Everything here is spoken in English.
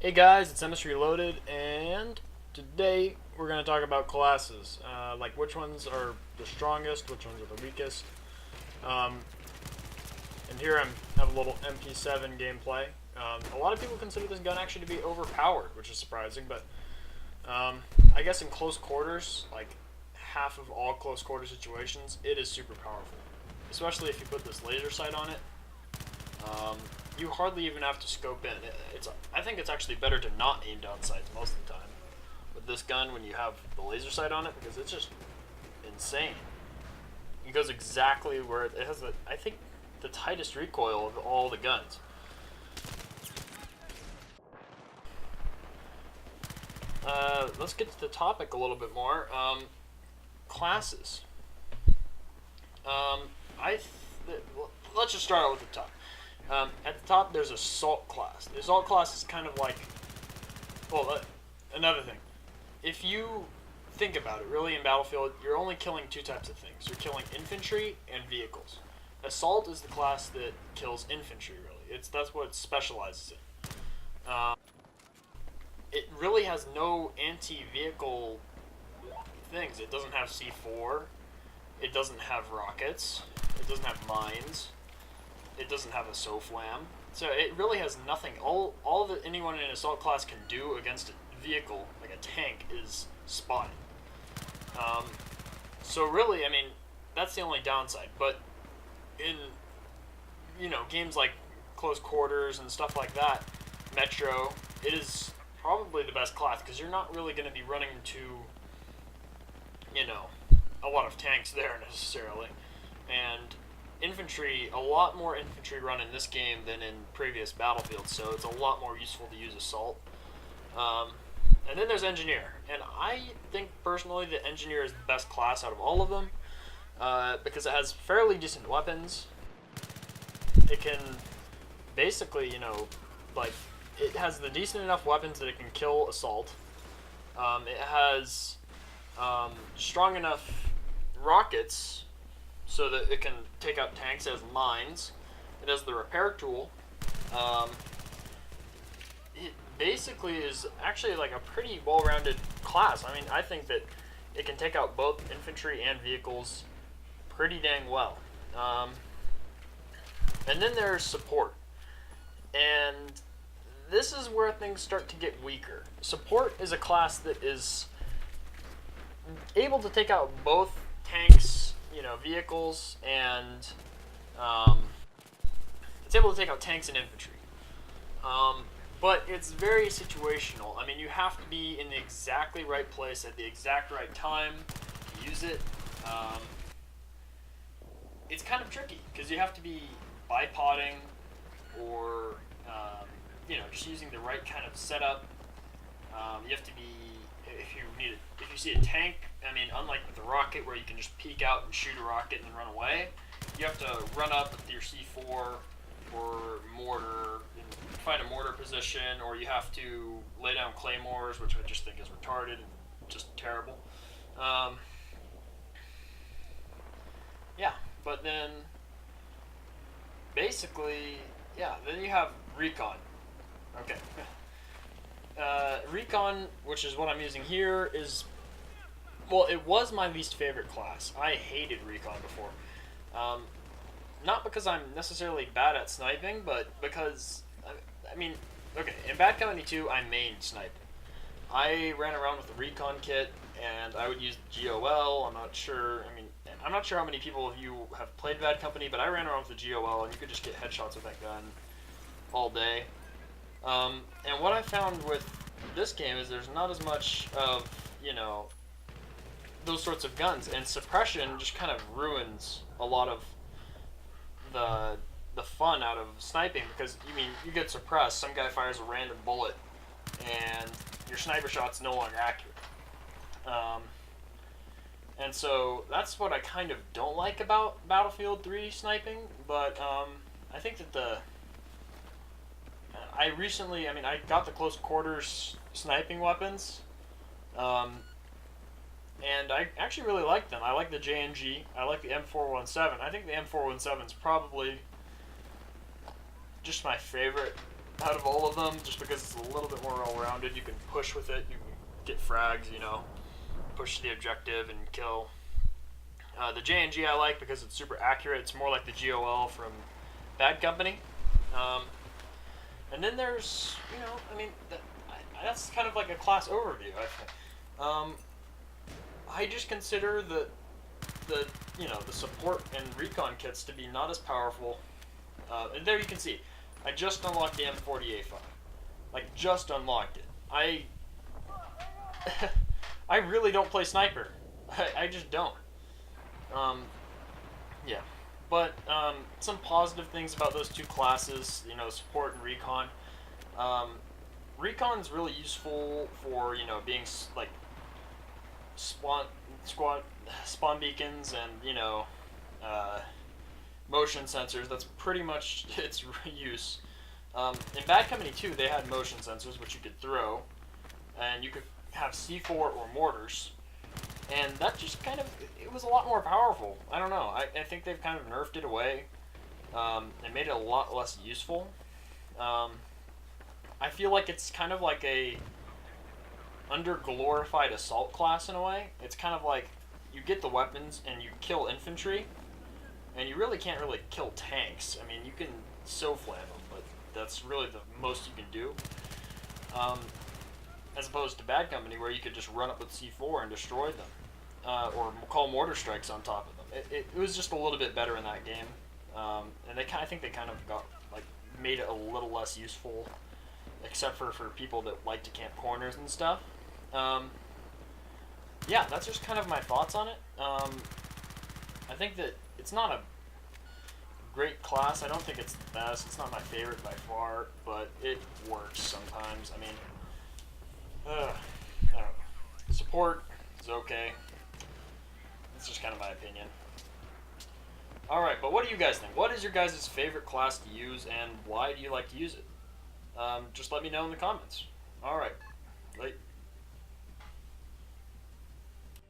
Hey guys, it's MS Reloaded, and today we're going to talk about classes. Like which ones are the strongest, which ones are the weakest. Um, and here I have a little MP7 gameplay. A lot of people consider this gun actually to be overpowered, which is surprising, but I guess in close quarters, like half of all close quarter situations, it is super powerful. Especially if you put this laser sight on it. You hardly even have to scope in. I think it's actually better to not aim down sights most of the time with this gun when you have the laser sight on it, because it's just insane. It goes exactly where it has I think the tightest recoil of all the guns. Let's get to the topic a little bit more. Classes. Um, let's just start out with the top. At the top, there's Assault class. The Assault class is kind of like, well, another thing. If you think about it, really in Battlefield, you're only killing two types of things. You're killing infantry and vehicles. Assault is the class that kills infantry, really. That's what it specializes in. It really has no anti-vehicle things. It doesn't have C4. It doesn't have rockets. It doesn't have mines. It doesn't have a SOFLAM. So it really has nothing. All that anyone in an assault class can do against a vehicle, like a tank, is spotting. So really, I mean, that's the only downside. But in, games like close quarters and stuff like that, Metro, it is probably the best class, because you're not really going to be running into, a lot of tanks there necessarily. And infantry, a lot more infantry run in this game than in previous Battlefields, so it's a lot more useful to use assault. And then there's engineer, and I think personally that engineer is the best class out of all of them, because it has fairly decent weapons. It can basically, it has the decent enough weapons that it can kill assault. It has strong enough rockets so that it can take out tanks. It has mines. It has the repair tool. It basically is actually like a pretty well-rounded class. I mean, I think that it can take out both infantry and vehicles pretty dang well. And then there's support. And this is where things start to get weaker. Support is a class that is able to take out both tanks, vehicles, and it's able to take out tanks and infantry. But it's very situational. I mean, you have to be in the exactly right place at the exact right time to use it. It's kind of tricky because you have to be bipoding or just using the right kind of setup. You have to be, if you see a tank, I mean, unlike with the rocket where you can just peek out and shoot a rocket and then run away, you have to run up with your C4 or mortar and find a mortar position, or you have to lay down claymores, which I just think is retarded and just terrible. Yeah, but then basically, then you have Recon. Okay. Recon, which is what I'm using here, it was my least favorite class. I hated Recon before. Not because I'm necessarily bad at sniping, but because, in Bad Company 2, I mained sniping. I ran around with the Recon kit, and I would use GOL. I'm not sure how many people of you have played Bad Company, but I ran around with the GOL, and you could just get headshots with that gun all day. And what I found with this game is there's not as much of, those sorts of guns, and suppression just kind of ruins a lot of the fun out of sniping, because you get suppressed, some guy fires a random bullet, and your sniper shot's no longer accurate. And so that's what I kind of don't like about Battlefield 3 sniping, but I think that I got the close quarters sniping weapons, and I actually really like them. I like the J&G. I like the M417. I think the M417 is probably just my favorite out of all of them, just because it's a little bit more all-rounded. You can push with it, you can get frags, you know, push the objective and kill. The J&G I like because it's super accurate. It's more like the GOL from Bad Company. And then there's, you know, I mean, that's kind of like a class overview, I think. I just consider the you know, the support and recon kits to be not as powerful. And there you can see, I just unlocked the M40A5. Like, just unlocked it. I really don't play sniper. I just don't. Yeah. But some positive things about those two classes, you know, support and recon. Recon's really useful for, you know, being like spawn beacons and, you know, motion sensors. That's pretty much its use. In Bad Company 2, they had motion sensors which you could throw, and you could have C4 or mortars, and that just kind of, it was a lot more powerful. I don't know. I think they've kind of nerfed it away and made it a lot less useful. I feel like it's kind of like a under-glorified assault class in a way. It's kind of like you get the weapons and you kill infantry, and you really can't really kill tanks. I mean, you can so-flam them, but that's really the most you can do. As opposed to Bad Company, where you could just run up with C4 and destroy them, or call mortar strikes on top of them. It was just a little bit better in that game, and I think they kind of got, like, made it a little less useful, except for people that like to camp corners and stuff. Yeah, that's just kind of my thoughts on it. I think that it's not a great class. I don't think it's the best. It's not my favorite by far, but it works sometimes. I mean, I don't know. Support is okay. It's just kind of my opinion. Alright, but what do you guys think? What is your guys' favorite class to use, and why do you like to use it? Just let me know in the comments. Alright. Bye.